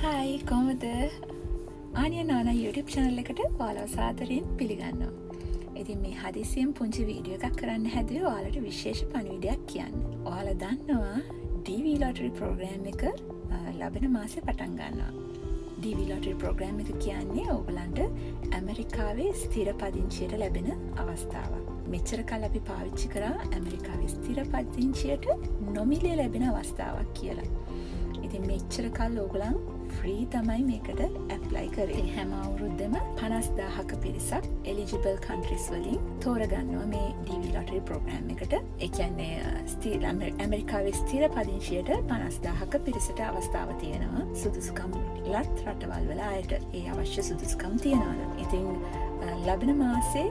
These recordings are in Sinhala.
හයි කොමද ආනිය නාන YouTube චැනල් එකට ඔයාලව සාදරයෙන් පිළිගන්නවා. ඉතින් මේ හදිසියෙන් පුංචි වීඩියෝ එකක් කරන්න හැදුවේ ඔයාලට විශේෂ පණිවිඩයක් කියන්න. ඔයාලා දන්නවා DV lottery program එක ලබන මාසේ පටන් ගන්නවා. DV lottery program එක කියන්නේ ඔයගලන්ට ඇමරිකාවේ ස්ථිර පදිංචියට ලැබෙන අවස්ථාවක්. මෙච්චර කල් අපි පාවිච්චි කරා ඇමරිකාවේ ස්ථිර පදිංචියට නොමිලේ ලැබෙන අවස්ථාවක් කියලා. ඉතින් මෙච්චර කල් ඕගලන් ෆ්‍රී තමයි මේකට ඇප්ලයි කරේ. හැම අවුරුද්දම 50000ක පිරිසක් එලිජිබල් කන්ට්‍රීස් වලින් තෝරගන්නවා මේ DV lottery program එකට. ඒ කියන්නේ ඇමරිකාවේ ස්ථිර පදිංචියට 50000ක පිරිසට අවස්ථාව තියෙනවා. සුදුසුකම් ලත් රටවල් වල අයට ඒ අවශ්‍ය සුදුසුකම් තියෙනවා. ඉතින් ලබන මාසේ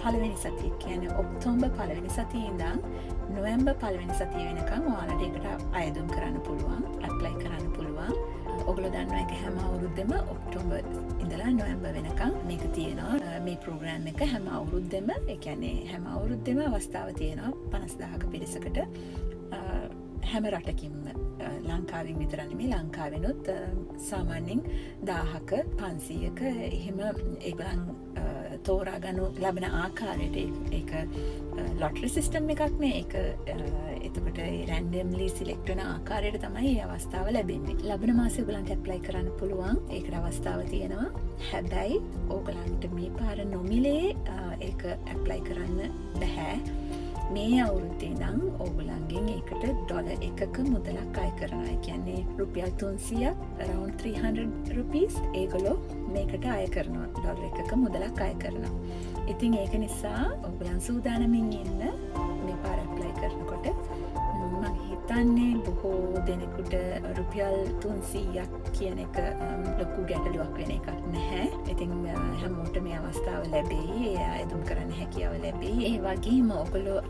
පළවෙනි සතිය කියන්නේ ඔක්තෝබර් පළවෙනි සතියේ ඉඳන් නොවැම්බර් පළවෙනි සතිය වෙනකන් ඔයාලට ඒකට අයදුම් කරන්න පුළුවන්, ඇප්ලයි කරන්න පුළුවන්. ඔගොල්ලෝ දන්නවා ඒක හැම අවුරුද්දෙම ඔක්තෝබර් ඉඳලා නොවැම්බර් වෙනකන් මේක තියෙනවා. මේ ප්‍රෝග්‍රෑම් එක හැම අවුරුද්දෙම ඒ කියන්නේ හැම අවුරුද්දෙම අවස්ථාව තියෙනවා 50000ක පිරිසකට හැම රටකින්ම. ලංකාවෙන් විතර නෙමෙයි ලංකාවෙනුත් සාමාන්‍යයෙන් 1000ක 500ක එහෙම ඒගොල්ලන් තෝරා ගන්න ලැබෙන ආකාරයට ඒක ලොටරි සිස්ටම් එකක් නේ. ඒක එතකොට රැන්ඩම්ලි සිලෙක්ට් වෙන ආකාරයට තමයි මේ අවස්ථාව ලැබෙන්නේ. ලබන මාසේ ඔයගලන්ට ඇප්ලයි කරන්න පුළුවන්. ඒකට අවස්ථාව තියෙනවා. හැබැයි ඔයගලන්ට මේ පාර නොමිලේ ඒක ඇප්ලයි කරන්න බෑ. මේ අවුරුද්දේ නම් ඔයගලන්ගෙන් ඒකට ඩොලර් එකක මුදලක් අය කරනවා. ඒ කියන්නේ රුපියල් 300ක් around 300 rupees ඒගොල්ලෝ මේකට අය කරනවා. ඩොලර් එකක මුදලක් අය කරනවා. ඉතින් ඒක නිසා ඔයගලන් සූදානමින් ඉන්න මේ පාර ඇප්ලයි කරනකොට මම හිතන්නේ බොහෝ දෙනෙකුට රුපියල් 300ක් කියන එක ලොකු ගැටලුවක් වෙන එකක් නැහැ. ඉතින් හැමෝට මේ අවස්ථාව ලැබෙයි. ඒ අයදුම් කරන්න හැකියාව ලැබෙයි. ඒ වගේම ඔයගොල්ලෝ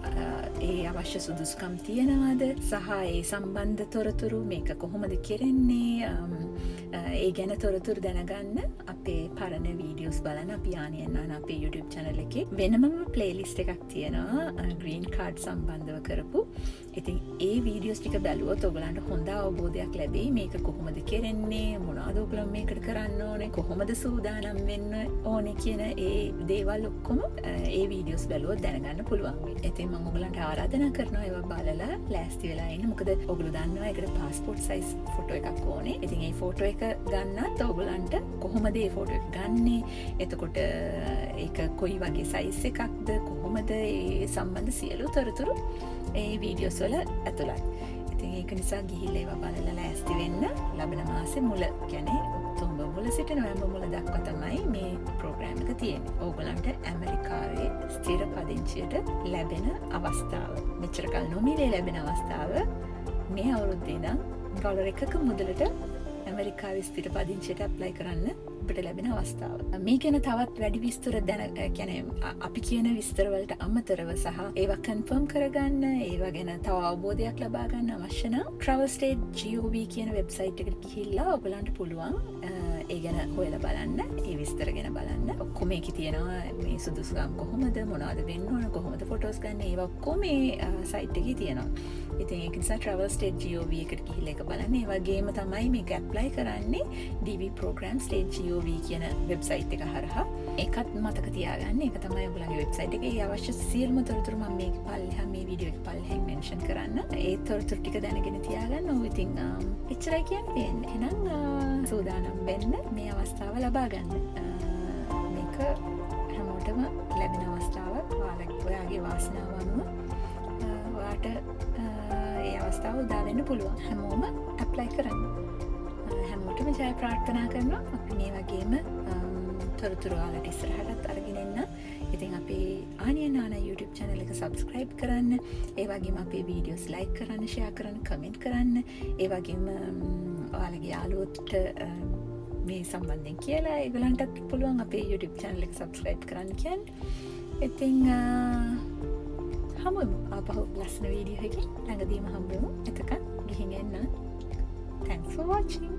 ඒ අවශ්‍ය සුදුසුකම් තියනවාද සහ ඒ සම්බන්ධ තොරතුරු මේක කොහොමද කෙරෙන්නේ ඒ ගැන තොරතුරු දැනගන්න අපේ පරණ වීඩියෝස් බලන්න අපි ආනියන්නාන අපේ YouTube channel එකේ වෙනම playlist එකක් තියෙනවා green card සම්බන්ධව කරපු. ඉතින් ඒ වීඩියෝස් ටික බැලුවොත් ඔයගලන්ට හොඳ අවබෝධයක් ලැබෙයි මේක කොහොමද කෙරෙන්නේ, මොනවද ඔයගලන් මේකට කරන්න ඕනේ, කොහොමද සූදානම් වෙන්න ඕනේ කියන ඒ දේවල් ඔක්කොම ඒ වීඩියෝස් බැලුවොත් දැනගන්න පුළුවන් වෙයි. ඉතින් මම ඔයගලන්ට ආරාධනා කරනවා ඒවා බලලා ලෑස්ති වෙලා ඉන්න. මොකද ඔයගොල්ලෝ දන්නවා ඒකට passport size photo එකක් ඕනේ. ඉතින් ඒ photo එක ගන්නත් ඔයගලන්ට කොහොමද ඒ photo එක ගන්නෙ, එතකොට ඒක කොයි වගේ size එකක්ද, කොහොමද ඒ සම්බන්ධ සියලු තොරතුරු ඒ වීඩියෝස් වල ඇතුළත්. ඉතින් ඒක නිසා ගිහිල්ලා ඒවා බලලා ලෑස්ති වෙන්න. ලබන මාසේ මුල කියන්නේ ඔක්තෝබර් මුල සිට නොවැම්බර් මුල දක්වා තමයි මේ ප්‍රෝග්‍රෑම් එක තියෙන්නේ. ඕගලන්ට ඇමරිකාවේ ස්ථිර පදිංචියට ලැබෙන අවස්ථාව. මෙච්චර කල් නොමිලේ ලැබෙන අවස්ථාව මේ අවුරුද්දේ ඉඳන් ඩොලර් එකක මුදලට ඇමරිකාවේ ස්ථිර පදිංචියට ඇප්ලයි කරන්න ඔබට ලැබෙන අවස්ථාව. මේ ගැන තවත් වැඩි විස්තර අපි කියන විස්තර වලට අමතරව සහ ඒවා කන්ෆර්ම් කරගන්න, ඒවා ගැන තව අවබෝධයක් ලබා ගන්න අවශ්‍ය නම් travelstate.gov කියන වෙබ්සයිට් එකට ගිහිල්ලා ඔයගලන්ට පුළුවන් ඒ ගැන හොයලා බලන්න, ඒ විස්තර ගැන බලන්න. ඔක්කොම ඒකේ තියෙනවා මේ සුදුසුකම් කොහොමද, මොනවද වෙන්න ඕන, කොහොමද ෆොටෝස් ගන්න, ඒවා ඔක්කොම මේ සයිට් එකේ තියෙනවා. ඉතින් ඒක නිසා travelstate.gov එකට ගිහිල්ලා ඒක බලන්න. ඒ වගේම තමයි මේක ඇප්ලයි කරන්නේ dvprograms.gov කියන වෙබ්සයිට් එක හරහා. ඒකත් මතක තියාගන්න. ඒක තමයි ඔයගලගේ වෙබ්සයිට් එකේ අවශ්‍ය සියලුම තොරතුරු මම මේක පල්ලෙහා මේ වීඩියෝ එක පල්ලෙහින් මෙන්ෂන් කරන්න. ඒ තොරතුරු ටික දැනගෙන තියාගන්න. ඔව් ඉතින් එච්චරයි කියන්නේ. එහෙනම් සූදානම් වෙන්න මේ අවස්ථාව ලබා ගන්න. මේක හැමෝටම ලැබෙන අවස්ථාවක්. ඔයාගේ වාසනාව අනුව ඔයාට ඒ අවස්ථාව උදා වෙන්න පුළුවන්. හැමෝම ඇප්ලයි කරන්න. හැමෝටම ජය ප්‍රාර්ථනා කරනවා. අපි මේ වගේම තොරතුරු ඔයාලට ඉස්සරහටත් අරගෙන එන්න. ඉතින් අපේ ආනියන්නාන YouTube channel එක subscribe කරන්න. ඒ වගේම අපේ videos like කරන්න, share කරන්න, comment කරන්න. ඒ වගේම ඔයාලගේ යාළුවොත් මේ සම්බන්ධයෙන් කියලා ඒගොල්ලන්ටත් පුළුවන් අපේ YouTube channel එක subscribe කරන්න කියන්න. ඉතින් හමුවෙමු ආපහු ලස්සන වීඩියෝ එකකින් ළඟදීම හම්බෙමු. එතකන් ගිහින් එන්න. Thanks for watching.